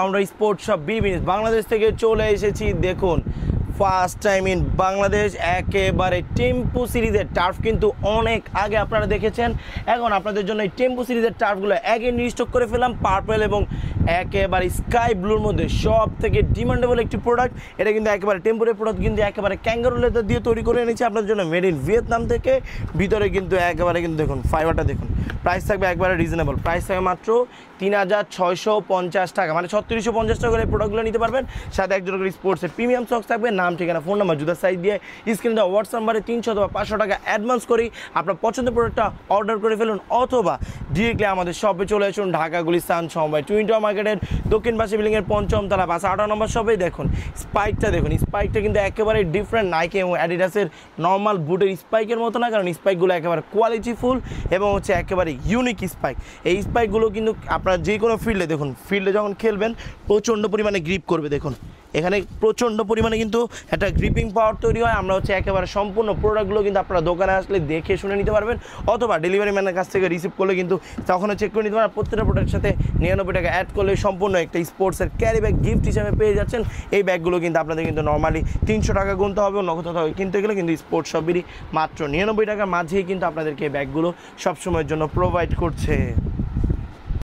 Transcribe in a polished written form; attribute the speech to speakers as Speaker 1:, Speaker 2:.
Speaker 1: আমরা sports shop বিবিনিস Bangladesh থেকে চলে এসেছি। দেখুন ফার্স্ট টাইম ইন বাংলাদেশ একেবারে টেম্পো সিরিজের টার্ফ কিন্তু অনেক আগে আপনারা দেখেছেন। এখন আপনাদের জন্য এই টেম্পো সিরিজের টার্ফগুলো আগে রিস্টক করে ফেললাম পার্পল এবং একেবারে স্কাই ব্লুর মধ্যে সব থেকে ডিমান্ডেবল একটি প্রোডাক্ট। এটা কিন্তু একেবারে টেম্পোরারি প্রোডাক্ট, কিন্তু একেবারে ক্যাঙ্গারু লেদার দিয়ে তৈরি করে এনেছি আপনাদের জন্য, মেড ইন ভিয়েতনাম থেকে। ভিতরে কিন্তু একেবারে কিন্তু দেখুন ফাইবারটা দেখুন, প্রাইস থাকবে একবারে রিজনেবল, প্রাইস থাকবে মাত্র ৩,৬৫০ টাকা, মানে ৩৬৫০ টাকা করে প্রোডাক্টগুলো নিতে পারবেন। সাথে একজন করে স্পোর্টসের প্রিমিয়াম সক্স থাকবে, নাম ঠিকানা ফোন নাম্বার জুতার সাইজ দিয়ে স্ক্রিনে দেওয়া হোয়াটসঅ্যাপ নাম্বারে ৩০০ অথবা ৫০০ টাকা অ্যাডভান্স করি আপনার পছন্দের প্রোডাক্টটা অর্ডার করে ফেলুন, অথবা ডিরেক্টলি আমাদের শপে চলে আসুন। ঢাকা গুলিস্তান সমবায় টুইন টাওয়ার মার্কেটের দক্ষিণ পাশে বিল্ডিংয়ের ৫ম তলা ৫৮ নম্বর শপেই। দেখুন স্পাইকটা দেখুন, স্পাইকটা কিন্তু একেবারে ডিফারেন্ট নাইকি এবং অ্যাডিডাসের নর্মাল বুটের স্পাইকের মতো না, কারণ স্পাইকগুলো একেবারে কোয়ালিটিফুল এবং হচ্ছে একেবারে ইউনিক স্পাইক। এই স্পাইকগুলো কিন্তু আপনার যে কোনো ফিল্ডে দেখুন, ফিল্ডে যখন খেলবেন প্রচণ্ড পরিমাণে গ্রিপ করবে। দেখুন এখানে প্রচণ্ড পরিমাণে কিন্তু একটা গ্রিপিং পাওয়ার তৈরি হয়। আমরা হচ্ছে একেবারে সম্পূর্ণ প্রোডাক্টগুলো কিন্তু আপনারা দোকানে আসলে দেখে শুনে নিতে পারবেন, অথবা ডেলিভারি ম্যানের কাছ থেকে রিসিভ করলে কিন্তু তখনও চেক করে নিতে পারবেন। প্রত্যেকটা প্রোডাক্টের সাথে ৯৯ টাকা অ্যাড করলে সম্পূর্ণ একটা স্পোর্টসের ক্যারি ব্যাগ গিফট হিসাবে পেয়ে যাচ্ছেন। এই ব্যাগগুলো কিন্তু আপনাদের কিন্তু নর্মালি ৩০০ টাকা গুনতে হবে, নগদ হবে কিনতে গেলে, কিন্তু স্পোর্টস শপেরই মাত্র ৯৯ টাকার মাঝেই কিন্তু আপনাদেরকে এই ব্যাগগুলো সবসময়ের জন্য প্রোভাইড করছে।